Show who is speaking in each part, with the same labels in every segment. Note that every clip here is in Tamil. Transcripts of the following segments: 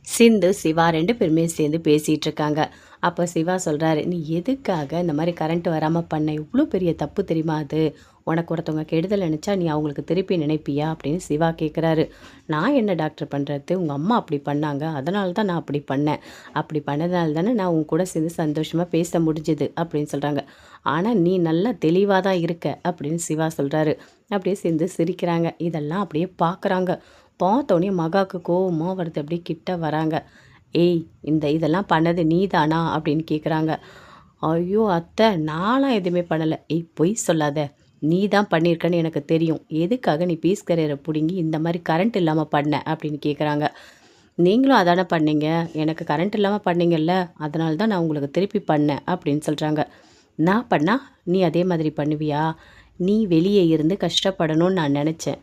Speaker 1: சிந்து, சிவா 2 பேருமே சேர்ந்து பேசிட்டு இருக்காங்க. அப்ப சிவா சொல்றாரு, "நீ எதுக்காக இந்த மாரி கரண்ட் வராம பண்ண? இவ்ளோ பெரிய தப்பு தெரியுமா அது? உனக்கு ஒருத்தவங்க கெடுதல் நெனச்சா நீ அவங்களுக்கு திருப்பி நினைப்பியா?" அப்படின்னு சிவா கேட்குறாரு. "நான் என்ன டாக்டர் பண்றது? உங்க அம்மா அப்படி பண்ணாங்க. அதனால தான் நான் அப்படி பண்ணேன். அப்படி பண்ணதுனால தானே நான் உன் கூட சேர்ந்து சந்தோஷமா பேச முடிஞ்சது." அப்படின்னு சொல்றாங்க. "ஆனா நீ நல்லா தெளிவா தான் இருக்க." அப்படின்னு சிவா சொல்றாரு. அப்படியே சிந்து சிரிக்கிறாங்க. இதெல்லாம் அப்படியே பார்க்குறாங்க. பார்த்தோனே மகாவுக்கு கோவமா வருது. அப்படியே கிட்ட வராங்க. "ஏய்! இதெல்லாம் பண்ணது நீதானா?" அப்படின்னு கேட்குறாங்க. "ஐயோ! அத்தை நான்லாம் எதுவுமே பண்ணல." "ஏய்! பொய் சொல்லாத. நீ தான் பண்ணியிருக்கன்னு எனக்கு தெரியும். எதுக்காக நீ பீஸ் கரியர புடுங்கி இந்த மாரி கரண்ட் இல்லாம பண்ண?" அப்படின்னு கேட்குறாங்க. "நீங்களும் அதானே பண்ணீங்க. எனக்கு கரண்ட் இல்லாம பண்ணீங்கல்ல. அதனால தான் நான் உங்களுக்கு திருப்பி பண்ணேன்." அப்படின்னு சொல்றாங்க. "நான் பண்ணா நீ அதே மாதிரி பண்ணுவியா? நீ வெளியே இருந்து கஷ்டப்படணும்னு நான் நெனச்சேன்."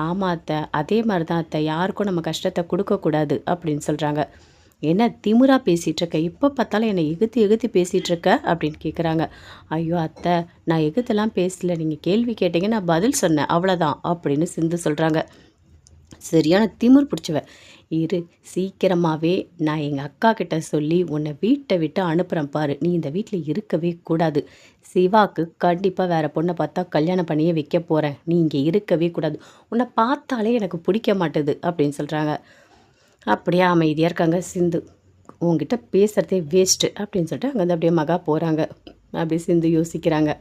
Speaker 1: "ஆமா அத்தை. அதே மாரி தான் அத்தை. யாருக்கும் நம்ம கஷ்டத்த குடுக்கக்கூடாது." அப்படின்னு சொல்றாங்க. "என்ன திமிரா பேசிட்டு இருக்க? எப்ப பார்த்தாலும் என்னை எகுத்து எகுத்து பேசிட்டு இருக்க?" அப்படின்னு கேட்குறாங்க. "ஐயோ! அத்தை நான் எகுத்தெல்லாம் பேசல. நீங்க கேள்வி கேட்டீங்க. நான் பதில் சொன்னேன். அவ்வளோதான்." அப்படின்னு சிந்து சொல்றாங்க. "சரியான திமிர் பிடிச்சவ. இரு சீக்கிரமாவே நான் எங்க அக்காகிட்ட சொல்லி உன்னை வீட்ட விட்டு அனுப்புறேன் பாரு. நீ இந்த வீட்ல இருக்கவே கூடாது. சிவாக்கு கண்டிப்பா வேற பொண்ண பார்த்தா கல்யாணம் பண்ணியே வைக்க போறேன். நீ இங்க இருக்கவே கூடாது. உன்னை பார்த்தாலே எனக்கு பிடிக்க மாட்டுது." அப்படின்னு சொல்றாங்க. அப்படியே அமைதியா இருக்காங்க சிந்து. "உன்கிட்ட பேசுறதே வேஸ்ட்டு." அப்படின்னு சொல்லிட்டு அங்கேருந்து அப்படியே மகா போறாங்க. அப்படியே சிந்து யோசிக்கிறாங்க.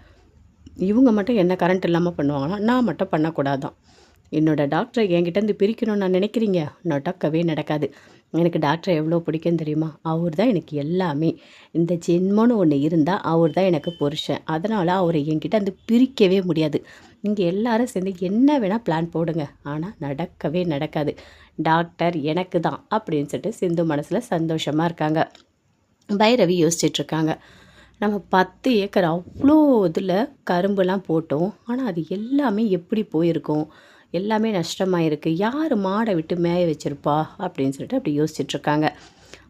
Speaker 1: இவங்க மட்டும் என்ன கரண்ட் இல்லாம பண்ணுவாங்களாம். நான் மட்டும் பண்ணக்கூடாதாம். என்னோட டாக்டர என்கிட்டேருந்து பிரிக்கணும்னு நான் நினைக்கிறீங்க? நடக்கவே நடக்காது. எனக்கு டாக்டர எவ்வளோ பிடிக்கும் தெரியுமா? அவர் தான் எனக்கு எல்லாமே. இந்த ஜென்மம்னு ஒண்ணு இருந்தா, அவர் தான் எனக்கு புருஷன். அதனால அவர என்கிட்டேருந்து பிரிக்கவே முடியாது. நீங்க எல்லாரும் சேர்ந்து என்ன வேணா பிளான் போடுங்க. ஆனா நடக்கவே நடக்காது. டாக்டர் எனக்கு தான்." அப்படின்னு சொல்லிட்டு சிந்து மனசுல சந்தோஷமா இருக்காங்க. பைரவி யோசிச்சுட்டு இருக்காங்க. நம்ம 10 ஏக்கர் அவ்ளோ இதில கரும்புலாம் போட்டோம். ஆனா, அது எல்லாமே எப்படி போயிருக்கும்? எல்லாமே நஷ்டமாயிருக்கு. யாரு மாட விட்டு மேய வச்சிருப்பா? அப்படின்னு சொல்லிட்டு அப்படி யோசிச்சுட்டு இருக்காங்க.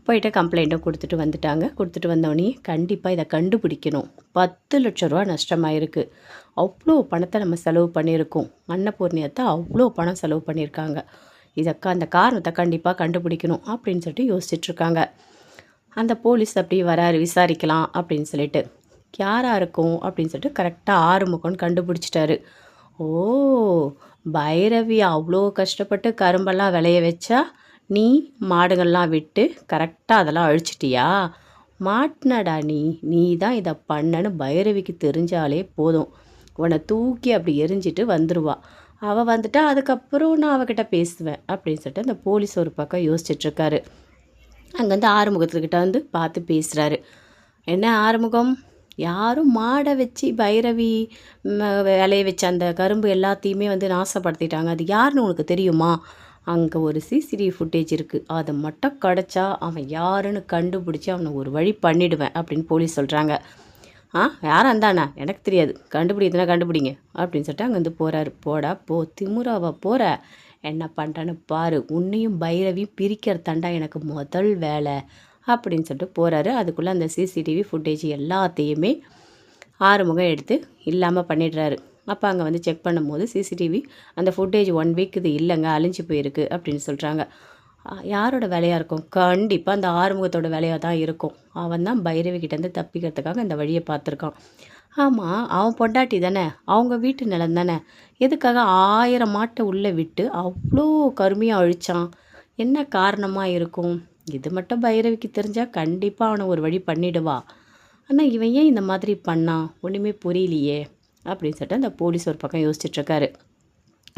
Speaker 1: போயிட்டு கம்ப்ளைண்ட்டும் குடுத்துட்டு வந்துட்டாங்க. குடுத்துட்டு வந்தோனயே, கண்டிப்பா இத கண்டுபிடிக்கணும். ரூ. 10,00,000 நஷ்டமாயிருக்கு. அவ்ளோ பணத்த நம்ம செலவு பண்ணியிருக்கோம். அன்னபூர்ணி அத்த அவ்ளோ பணம் செலவு பண்ணியிருக்காங்க. அந்த காரணத்த கண்டிப்பா கண்டுபிடிக்கணும் அப்படின்னு சொல்லிட்டு யோசிச்சுட்டு இருக்காங்க. அந்த போலீஸ் அப்படியே வராரு விசாரிக்கலாம் அப்படின்னு சொல்லிட்டு. யாரா இருக்கும் அப்படின்னு சொல்லிட்டு கரெக்ட்டா ஆறுமுகம்ன்னு கண்டுபிடிச்சிட்டாரு. "ஓ! பைரவி அவ்ளோ கஷ்டப்பட்டு கரும்பெல்லாம் விளைய வச்சா, நீ மாடுங்கள்லாம் விட்டு கரெக்ட்டா அதெல்லாம் அழிச்சிட்டியா? மாட்டுனடா நீ! நீ தான் இத பண்ணன்னு பைரவிக்கு தெரிஞ்சாலே போதும். உன்ன தூக்கி அப்படி எறிஞ்சிட்டு வந்துருவா. அவ வந்துட்டா அதுக்கப்புறம் நான் அவகிட்ட பேசுவேன்." அப்படின்னு சொல்லிட்டு அந்த போலீஸ் ஒரு பக்கம் யோசிச்சுட்டு இருக்காரு. அங்கேருந்து ஆறுமுகத்துக்கிட்ட வந்து பார்த்து பேசுகிறாரு. "என்ன ஆறுமுகம், யாரும் மாடை வச்சு பைரவி விளைய வச்ச அந்த கரும்பு எல்லாத்தையுமே வந்து நாசப்படுத்திட்டாங்க. அது யாருன்னு உனக்கு தெரியுமா? அங்கே ஒரு சிசிடிவி ஃபுட்டேஜ் இருக்குது. அதை மட்டும் கிடச்சா அவன் யாருன்னு கண்டுபிடிச்சி அவனை ஒரு வழி பண்ணிடுவேன்." அப்படின்னு போலீஸ் சொல்கிறாங்க. "ஆ யாரா இருந்தானா? எனக்கு தெரியாது. கண்டுபிடிக்கிறதுனா கண்டுபிடிங்க." அப்படின்னு சொல்லிட்டு அங்கேருந்து போகிறாரு. "போடா போ, திமிராவா போற? என்ன பண்ணுறேன்னு பாரு. உன்னையும் பைரவியும் பிரிக்கிறதாண்டா எனக்கு முதல் வேலை." அப்படின்னு சொல்லிட்டு போகிறாரு. அதுக்குள்ளே அந்த சிசிடிவி ஃபுட்டேஜ் எல்லாத்தையுமே ஆறுமுகம் எடுத்து இல்லாமல் பண்ணிடுறாரு. அப்போ அங்கே வந்து செக் பண்ணும்போது சிசிடிவி அந்த ஃபுட்டேஜ் 1 வீக் இது இல்லைங்க, அழிஞ்சு போயிருக்கு அப்படின்னு சொல்கிறாங்க. யாரோட வேலையாக இருக்கும்? கண்டிப்பாக அந்த ஆறுமுகத்தோட வேலையாக தான் இருக்கும். அவன் தான் பைரவி கிட்டேருந்து தப்பிக்கிறதுக்காக இந்த வழியை பார்த்துருக்கான். ஆமாம், அவன் பொண்டாட்டி தானே, அவங்க வீட்டு நிலம் தானே, எதுக்காக 1000 மாட்டை உள்ளே விட்டு அவ்வளோ கருமையாக அழிச்சான்? என்ன காரணமாக இருக்கும்? இது மட்டும் பைரவிக்கு தெரிஞ்சால் கண்டிப்பாக அவனை ஒரு வழி பண்ணிடுவா. ஆனால் இவன் ஏன் இந்த மாதிரி பண்ணான்? ஒன்றுமே புரியலையே அப்படின்னு சொல்லிட்டு அந்த போலீஸ் ஒரு பக்கம் யோசிச்சுட்ருக்காரு.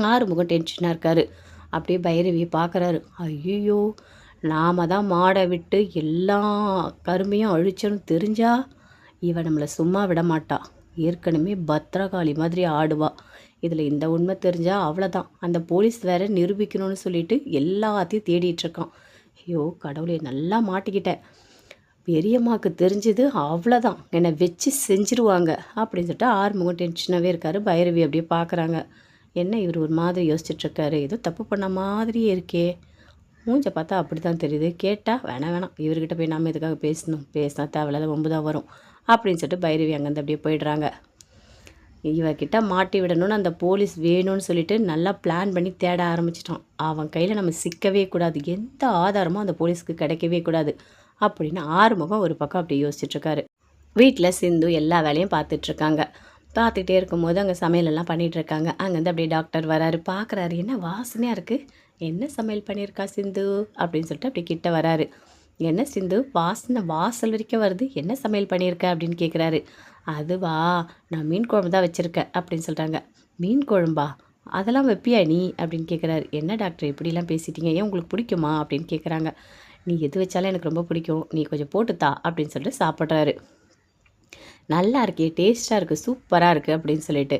Speaker 1: ஆறுமுகம் டென்ஷனாக இருக்காரு. அப்படியே பைரவியை பார்க்குறாரு. ஐயோ! நாம தான் மாடை விட்டு எல்லா கருமையும் அழிச்சோன்னு தெரிஞ்சா இவ நம்மளை சும்மா விட மாட்டா. ஏற்கனவே பத்திரகாளி மாதிரி ஆடுவா. இதில் இந்த உண்மை தெரிஞ்சால் அவ்வளோதான். அந்த போலீஸ் வேற நிரூபிக்கணும்னு சொல்லிட்டு எல்லாத்தையும் தேடிட்டுருக்கான். ஐயோ கடவுளே, நல்லா மாட்டிக்கிட்டேன். பெரியம்மாவுக்கு தெரிஞ்சது அவ்வளோதான், என்னை வச்சு செஞ்சுருவாங்க அப்படின்னு சொல்லிட்டு ஆறுமுகம் டென்ஷனாகவே இருக்கார். பைரவி அப்படியே பார்க்குறாங்க. என்ன இவர் ஒரு மாதிரி யோசிச்சுட்ருக்காரு, ஏதோ தப்பு பண்ண மாதிரியே இருக்கே, மூஞ்ச பார்த்தா அப்படி தான் தெரியுது. கேட்டால் வேணாம் வேணாம், இவர்கிட்ட போய் நம்ம இதுக்காக பேசணும், பேசினா தேவையில்லாத வம்பு தான் வரும் அப்படின்னு சொல்லிட்டு பைரவி அங்கேருந்து அப்படியே போயிடுறாங்க. இவகிட்ட மாட்டி விடணும்னு அந்த போலீஸ் வேணும்னு சொல்லிட்டு நல்லா பிளான் பண்ணி தேட ஆரம்பிச்சிட்டான். அவன் கையில் நம்ம சிக்கவே கூடாது, எந்த ஆதாரமும் அந்த போலீஸ்க்கு கிடைக்கவே கூடாது அப்படின்னு ஆறுமுகம் ஒரு பக்கம் அப்படி யோசிச்சுட்ருக்காரு. வீட்டில் சிந்து எல்லா வேலையும் பார்த்துட்ருக்காங்க. பார்த்துக்கிட்டே இருக்கும்போது அங்கே சமையலெல்லாம் பண்ணிகிட்ருக்காங்க. அங்கேருந்து அப்படியே டாக்டர் வராரு. பார்க்குறாரு, என்ன வாசனையாக இருக்குது, என்ன சமையல் பண்ணியிருக்கா சிந்து அப்படின்னு சொல்லிட்டு அப்படி கிட்ட வராரு. என்ன சிந்து வாசனை வாசல் வரைக்கும் வருது, என்ன சமையல் பண்ணியிருக்க அப்படின்னு கேட்குறாரு. அதுவா, நான் மீன் குழம்பு தான் வச்சுருக்கேன் அப்படின்னு சொல்கிறாங்க. மீன் குழம்பா, அதெல்லாம் வைப்பியா நீ அப்படின்னு கேட்குறாரு. என்ன டாக்டர் இப்படிலாம் பேசிட்டீங்க, ஏன் உங்களுக்கு பிடிக்குமா அப்படின்னு கேட்குறாங்க. நீ எது வச்சாலும் எனக்கு ரொம்ப பிடிக்கும், நீ கொஞ்சம் போட்டுத்தா அப்படின்னு சொல்லிட்டு சாப்பிட்றாரு. நல்லா இருக்கே, டேஸ்ட்டாக இருக்குது, சூப்பராக இருக்குது அப்படின்னு சொல்லிட்டு.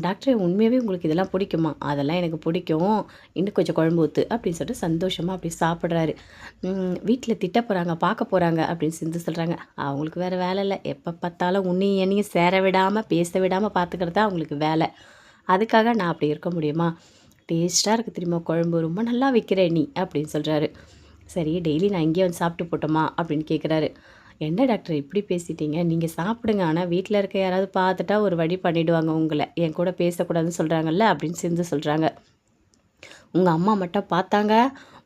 Speaker 1: டாக்டர் உண்மையாகவே உங்களுக்கு இதெல்லாம் பிடிக்குமா? அதெல்லாம் எனக்கு பிடிக்கும், இன்னும் கொஞ்சம் குழம்பு ஊற்று அப்படின்னு சொல்லிட்டு சந்தோஷமாக அப்படி சாப்பிட்றாரு. வீட்டில் திட்ட போகிறாங்க, பார்க்க போகிறாங்க அப்படின்னு சிந்து சொல்கிறாங்க. அவங்களுக்கு வேறு வேலை இல்லை, எப்போ பார்த்தாலும் உன்னையும் என்னையும் சேர விடாமல் பேச விடாமல் பார்த்துக்கிறது தான் அவங்களுக்கு வேலை. அதுக்காக நான் அப்படி இருக்க முடியுமா? டேஸ்ட்டாக இருக்குது தெரியுமா குழம்பு, ரொம்ப நல்லா வைக்கிறேன் நீ அப்படின்னு சொல்கிறாரு. சரி, டெய்லி நான் இங்கேயே வந்து சாப்பிட்டு போட்டோமா அப்படின்னு கேட்குறாரு. என்ன டாக்டர் இப்படி பேசிட்டீங்க, நீங்கள் சாப்பிடுங்க, ஆனால் வீட்டில் இருக்க யாராவது பார்த்துட்டா ஒரு வழி பண்ணிவிடுவாங்க உங்களை, என் கூட பேசக்கூடாதுன்னு சொல்கிறாங்கல்ல அப்படின்னு சிந்து சொல்கிறாங்க. உங்கள் அம்மா மட்டும் பார்த்தாங்க,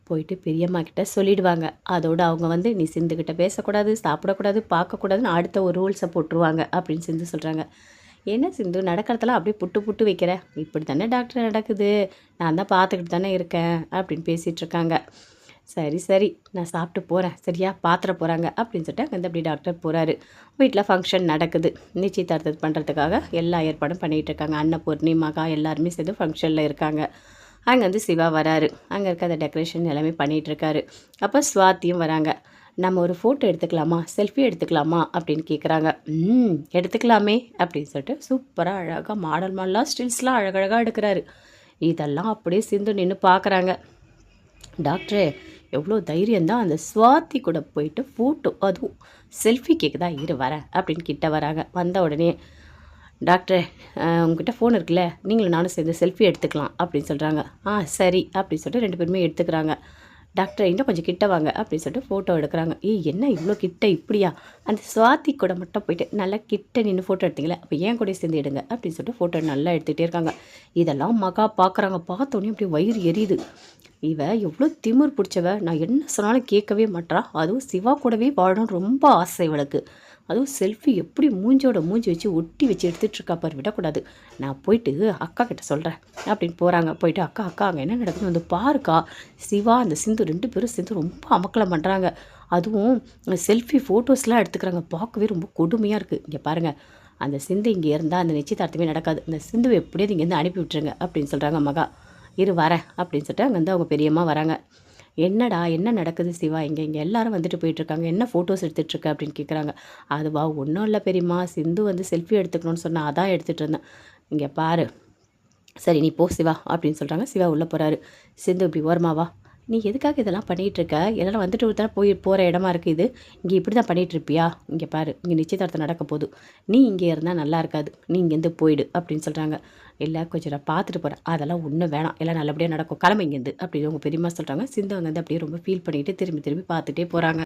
Speaker 1: போயிட்டு பெரியம்மா கிட்ட சொல்லிடுவாங்க. அதோடு அவங்க வந்து நீ சிந்துக்கிட்ட பேசக்கூடாது, சாப்பிடக்கூடாது, பார்க்கக்கூடாதுன்னு அடுத்த ஒரு ரூல்ஸை போட்டுருவாங்க அப்படின்னு சிந்து சொல்கிறாங்க. என்ன சிந்து நடக்கிறதெல்லாம் அப்படியே புட்டு புட்டு வைக்கிற, இப்படி தானே டாக்டர் நடக்குது, நான் தான் பார்த்துக்கிட்டு தானே இருக்கேன் அப்படின்னு பேசிகிட்ருக்காங்க. சரி சரி, நான் சாப்பிட்டு போகிறேன், சரியா பாத்திர போகிறாங்க அப்படின்னு சொல்லிட்டு அங்கேருந்து அப்படி டாக்டர் போகிறாரு. வீட்டில் ஃபங்க்ஷன் நடக்குது, நிச்சயதார்த்தம் பண்ணுறதுக்காக எல்லா ஏற்பாடும் பண்ணிகிட்டு இருக்காங்க. அன்னபூர்ணி மகா எல்லாருமே சேர்ந்து ஃபங்க்ஷனில் இருக்காங்க. அங்கேருந்து சிவா வராரு, அங்கே இருக்க அந்த டெக்கரேஷன் எல்லாமே பண்ணிகிட்ருக்காரு. அப்போ ஸ்வாதியும் வராங்க. நம்ம ஒரு ஃபோட்டோ எடுத்துக்கலாமா, செல்ஃபி எடுத்துக்கலாமா அப்படின்னு கேட்குறாங்க. எடுத்துக்கலாமே அப்படின்னு சொல்லிட்டு சூப்பராக அழகாக மாடல் மாடலாக ஸ்டில்ஸ்லாம் அழகழகாக எடுக்கிறாரு. இதெல்லாம் அப்படியே சிந்து நின்று பார்க்குறாங்க. டாக்டரே, எவ்வளோ தைரியந்தான், அந்த ஸ்வாதி கூட போயிட்டு ஃபோட்டோ, அதுவும் செல்ஃபி கேட்குதா, இரு வரேன் அப்படின்னு கிட்ட வராங்க. வந்த உடனே டாக்டர் உங்ககிட்ட ஃபோன் இருக்குல்ல, நீங்களும் நானும் சேர்ந்து செல்ஃபி எடுத்துக்கலாம் அப்படின்னு சொல்கிறாங்க. சரி அப்படின்னு சொல்லிட்டு 2 பேருமே எடுத்துக்கிறாங்க. டாக்டர் இன்னும் கொஞ்சம் கிட்ட வாங்க அப்படின்னு சொல்லிட்டு ஃபோட்டோ எடுக்கிறாங்க. என்ன இவ்வளோ கிட்ட இப்படியா, அந்த ஸ்வாதி கூட மட்டும் போயிட்டு நல்லா கிட்ட நின்று ஃபோட்டோ எடுத்தீங்களே, அப்போ ஏன் கூட சேர்ந்து எடுங்க அப்படின்னு சொல்லிட்டு ஃபோட்டோ நல்லா எடுத்துகிட்டே இருக்காங்க. இதெல்லாம் மகா பார்க்குறாங்க. பார்த்தோன்னே அப்படி வயிறு எரியுது. இவ எவ்வளோ திமிர் பிடிச்சவ, நான் என்ன சொன்னாலும் கேட்கவே மாட்டா, அதுவும் சிவா கூடவே வாழணும்னு ரொம்ப ஆசை இவளுக்கு. அதுவும் செல்ஃபி எப்படி மூஞ்சியோட மூஞ்சி வச்சு ஒட்டி வச்சு எடுத்துகிட்ருக்கா பாரு, விடக்கூடாது, நான் போயிட்டு அக்கா கிட்ட சொல்கிறேன் அப்படின்னு போகிறாங்க. போயிட்டு அக்கா அக்கா அங்கே என்ன நடக்குதுன்னு வந்து பாருக்கா, சிவா அந்த சிந்து 2 பேரும் சேர்ந்து ரொம்ப அமக்கலம் பண்ணுறாங்க. அதுவும் செல்ஃபி ஃபோட்டோஸ்லாம் எடுத்துக்கிறாங்க, பார்க்கவே ரொம்ப கொடுமையாக இருக்குது. இங்கே பாருங்கள், அந்த சிந்து இங்கே இருந்தால் அந்த நிச்சயதார்த்தமே நடக்காது, அந்த சிந்துவை எப்படியாவது இங்கேருந்து அனுப்பி விட்டுருங்க அப்படின்னு சொல்கிறாங்க மகா. இரு வரேன் அப்படின்னு சொல்லிட்டு அங்கே வந்து அவங்க பெரியம்மா வராங்க. என்னடா என்ன நடக்குது சிவா, இங்கே எல்லாரும் வந்துட்டு போயிட்டுருக்காங்க, என்ன ஃபோட்டோஸ் எடுத்துகிட்ருக்க அப்படின்னு கேட்குறாங்க. அதுவா, ஒன்றும் இல்லை பெரியம்மா, சிந்து வந்து செல்ஃபி எடுத்துக்கணும்னு சொன்னால் அதான் எடுத்துகிட்டு இருந்தேன், இங்கே பாரு. சரி நீ போ சிவா அப்படின்னு சொல்கிறாங்க. சிவா உள்ளே போகிறாரு. சிந்து இப்படி ஓரமாவா, நீ எதுக்காக இதெல்லாம் பண்ணிகிட்ருக்க, எல்லாரும் வந்துட்டு தானே போகிற இடமா இருக்குது இது, இங்கே இப்படி தான் பண்ணிகிட்ருப்பியா, இங்கே பாரு, இங்கே நிச்சயதார்த்தம் நடக்க போகுது, நீ இங்கே இருந்தால் நல்லா இருக்காது, நீ இங்கேருந்து போயிடு அப்படின்னு சொல்கிறாங்க. இல்லை கொஞ்சம் நான் பார்த்துட்டு போகிறேன், அதெல்லாம் ஒன்றும் வேணாம், எல்லாம் நல்லபடியாக நடக்கும், கிளம்பு இங்கேருந்து அப்படின்னு உங்கள் பெரியம்மா சொல்கிறாங்க. சிந்து அங்கேருந்து அப்படியே ரொம்ப ஃபீல் பண்ணிவிட்டு திரும்பி திரும்பி பார்த்துட்டே போகிறாங்க.